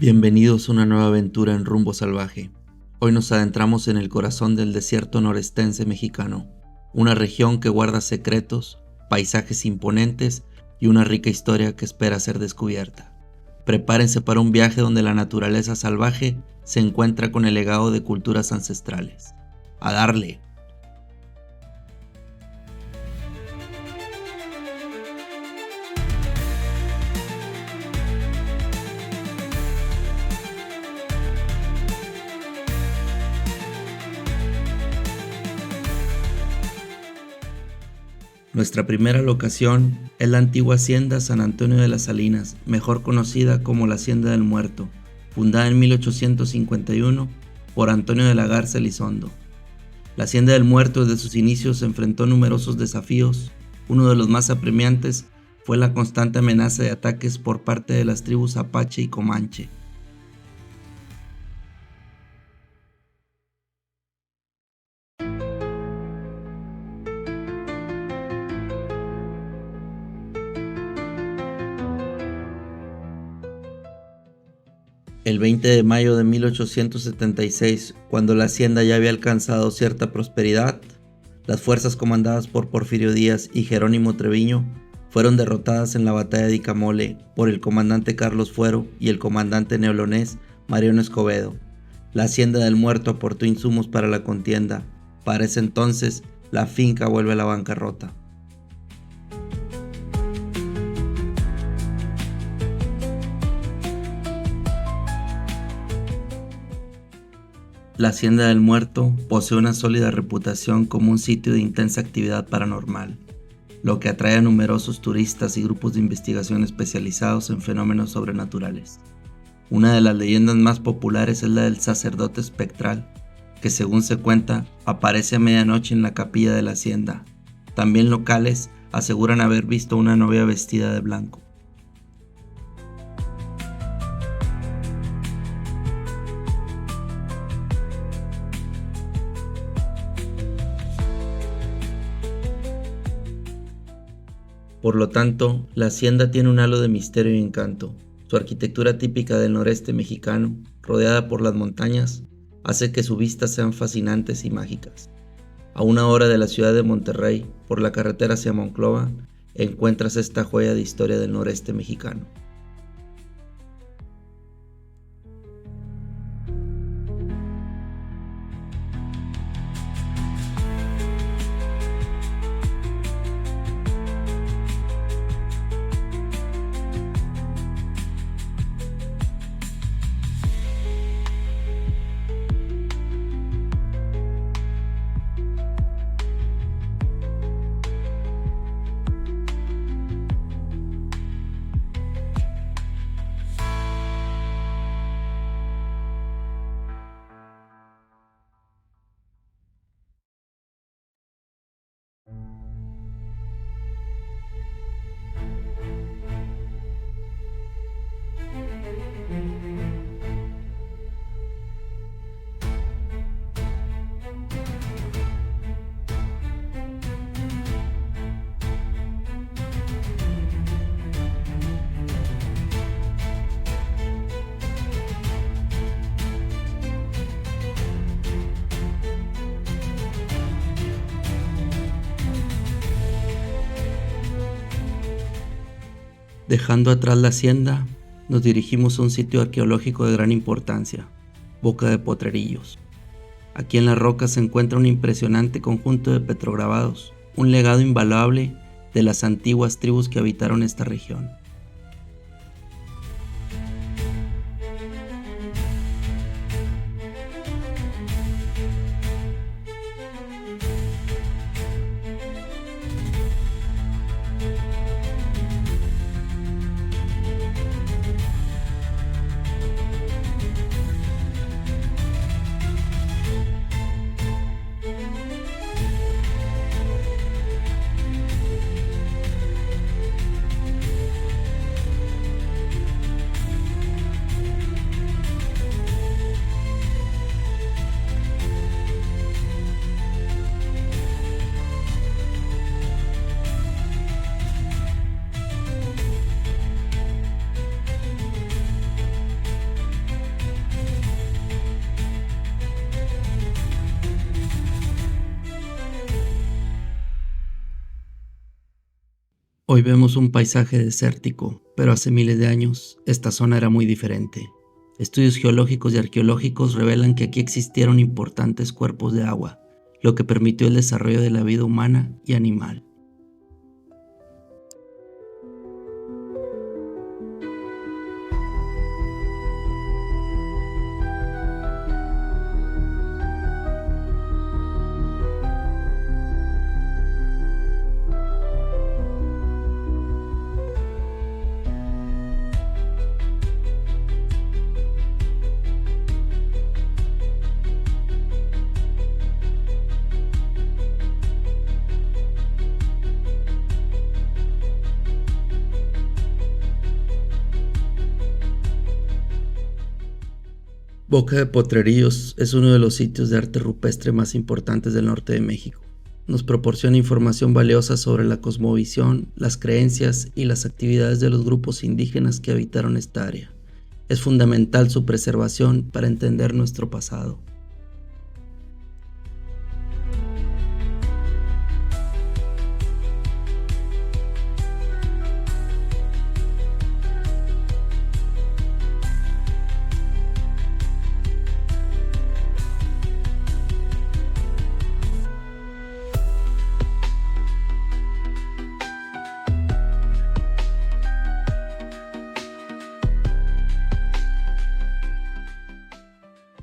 Bienvenidos a una nueva aventura en Rumbo Salvaje. Hoy nos adentramos en el corazón del desierto norestense mexicano, una región que guarda secretos, paisajes imponentes y una rica historia que espera ser descubierta. Prepárense para un viaje donde la naturaleza salvaje se encuentra con el legado de culturas ancestrales. ¡A darle! Nuestra primera locación es la antigua hacienda San Antonio de las Salinas, mejor conocida como la Hacienda del Muerto, fundada en 1851 por Antonio de la Garza Elizondo. La Hacienda del Muerto desde sus inicios se enfrentó a numerosos desafíos. Uno de los más apremiantes fue la constante amenaza de ataques por parte de las tribus Apache y Comanche. El 20 de mayo de 1876, cuando la hacienda ya había alcanzado cierta prosperidad, las fuerzas comandadas por Porfirio Díaz y Jerónimo Treviño fueron derrotadas en la batalla de Icamole por el comandante Carlos Fuero y el comandante neolonés Mariano Escobedo. La Hacienda del Muerto aportó insumos para la contienda. Para ese entonces, la finca vuelve a la bancarrota. La Hacienda del Muerto posee una sólida reputación como un sitio de intensa actividad paranormal, lo que atrae a numerosos turistas y grupos de investigación especializados en fenómenos sobrenaturales. Una de las leyendas más populares es la del sacerdote espectral, que según se cuenta, aparece a medianoche en la capilla de la hacienda. También locales aseguran haber visto a una novia vestida de blanco. Por lo tanto, la hacienda tiene un halo de misterio y encanto. Su arquitectura típica del noreste mexicano, rodeada por las montañas, hace que sus vistas sean fascinantes y mágicas. A una hora de la ciudad de Monterrey, por la carretera hacia Monclova, encuentras esta joya de historia del noreste mexicano. Dejando atrás la hacienda, nos dirigimos a un sitio arqueológico de gran importancia, Boca de Potrerillos. Aquí en las rocas se encuentra un impresionante conjunto de petrograbados, un legado invaluable de las antiguas tribus que habitaron esta región. Hoy vemos un paisaje desértico, pero hace miles de años esta zona era muy diferente. Estudios geológicos y arqueológicos revelan que aquí existieron importantes cuerpos de agua, lo que permitió el desarrollo de la vida humana y animal. Boca de Potrerillos es uno de los sitios de arte rupestre más importantes del norte de México. Nos proporciona información valiosa sobre la cosmovisión, las creencias y las actividades de los grupos indígenas que habitaron esta área. Es fundamental su preservación para entender nuestro pasado.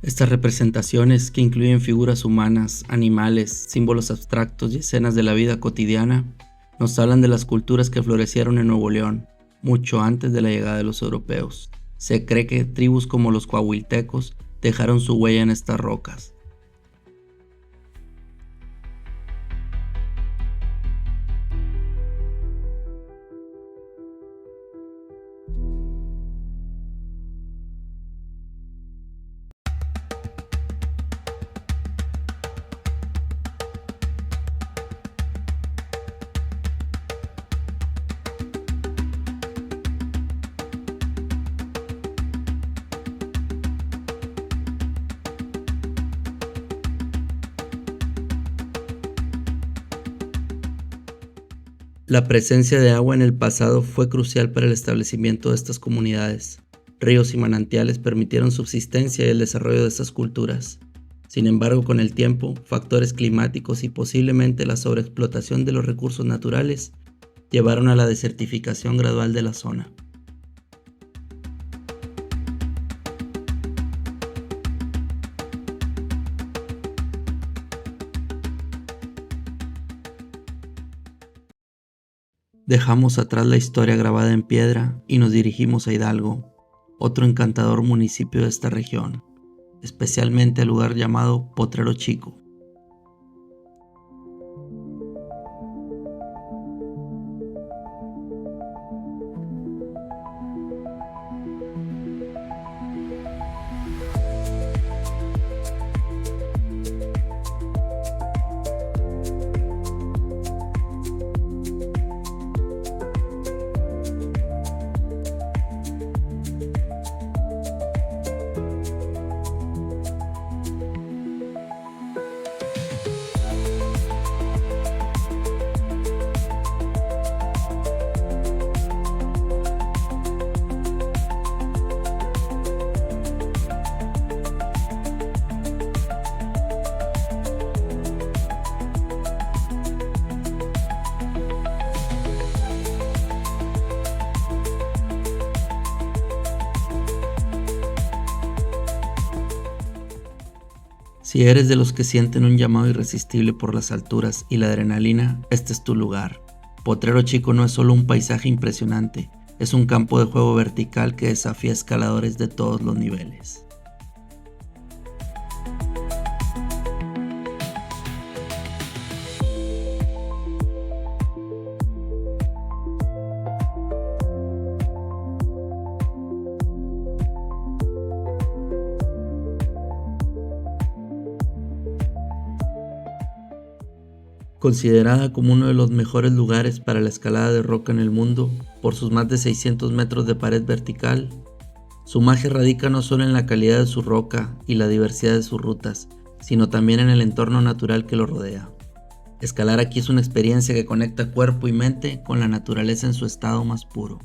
Estas representaciones, que incluyen figuras humanas, animales, símbolos abstractos y escenas de la vida cotidiana, nos hablan de las culturas que florecieron en Nuevo León, mucho antes de la llegada de los europeos. Se cree que tribus como los coahuiltecos dejaron su huella en estas rocas. La presencia de agua en el pasado fue crucial para el establecimiento de estas comunidades. Ríos y manantiales permitieron subsistencia y el desarrollo de estas culturas. Sin embargo, con el tiempo, factores climáticos y posiblemente la sobreexplotación de los recursos naturales llevaron a la desertificación gradual de la zona. Dejamos atrás la historia grabada en piedra y nos dirigimos a Hidalgo, otro encantador municipio de esta región, especialmente al lugar llamado Potrero Chico. Si eres de los que sienten un llamado irresistible por las alturas y la adrenalina, este es tu lugar. Potrero Chico no es solo un paisaje impresionante, es un campo de juego vertical que desafía escaladores de todos los niveles. Considerada como uno de los mejores lugares para la escalada de roca en el mundo por sus más de 600 metros de pared vertical, su magia radica no solo en la calidad de su roca y la diversidad de sus rutas, sino también en el entorno natural que lo rodea. Escalar aquí es una experiencia que conecta cuerpo y mente con la naturaleza en su estado más puro.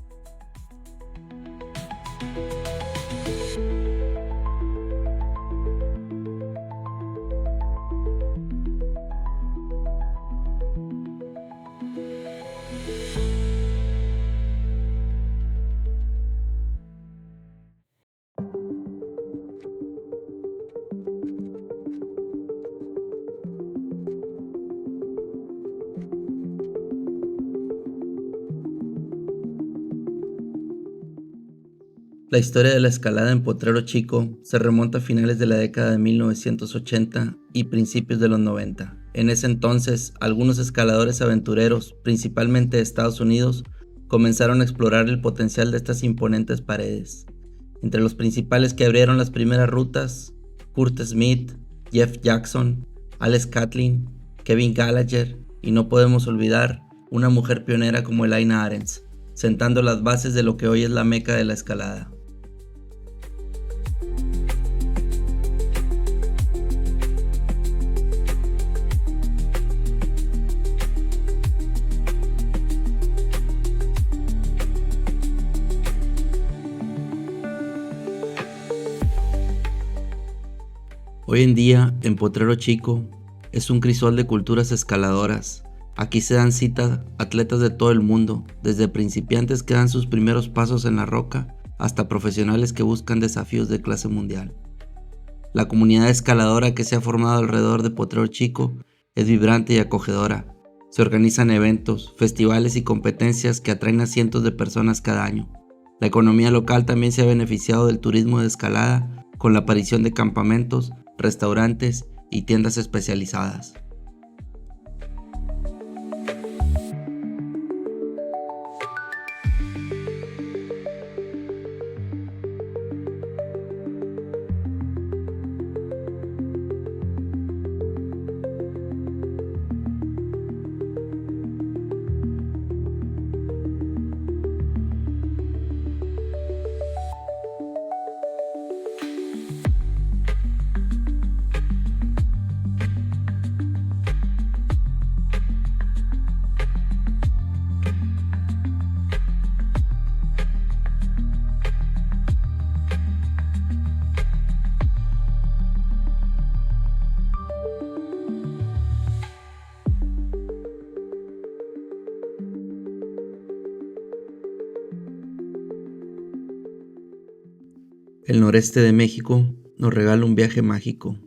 La historia de la escalada en Potrero Chico se remonta a finales de la década de 1980 y principios de los 90. En ese entonces, algunos escaladores aventureros, principalmente de Estados Unidos, comenzaron a explorar el potencial de estas imponentes paredes. Entre los principales que abrieron las primeras rutas, Kurt Smith, Jeff Jackson, Alex Catlin, Kevin Gallagher y no podemos olvidar una mujer pionera como Elaina Arens, sentando las bases de lo que hoy es la meca de la escalada. Hoy en día, en Potrero Chico, es un crisol de culturas escaladoras. Aquí se dan cita atletas de todo el mundo, desde principiantes que dan sus primeros pasos en la roca, hasta profesionales que buscan desafíos de clase mundial. La comunidad escaladora que se ha formado alrededor de Potrero Chico es vibrante y acogedora. Se organizan eventos, festivales y competencias que atraen a cientos de personas cada año. La economía local también se ha beneficiado del turismo de escalada con la aparición de campamentos, restaurantes y tiendas especializadas. El noreste de México nos regala un viaje mágico,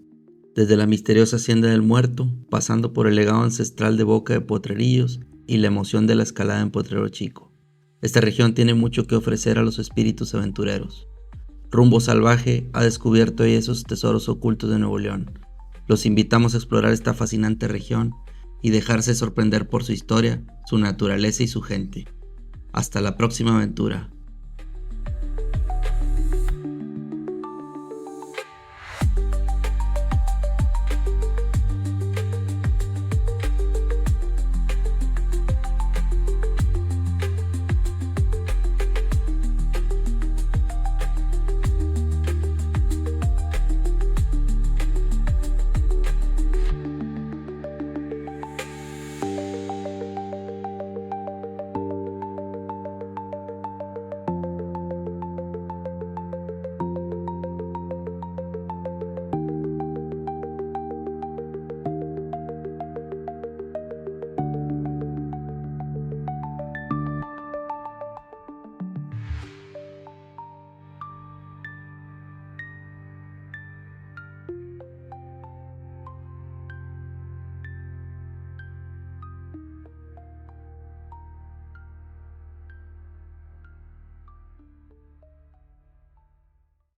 desde la misteriosa Hacienda del Muerto, pasando por el legado ancestral de Boca de Potrerillos y la emoción de la escalada en Potrero Chico. Esta región tiene mucho que ofrecer a los espíritus aventureros. Rumbo Salvaje ha descubierto hoy esos tesoros ocultos de Nuevo León. Los invitamos a explorar esta fascinante región y dejarse sorprender por su historia, su naturaleza y su gente. Hasta la próxima aventura.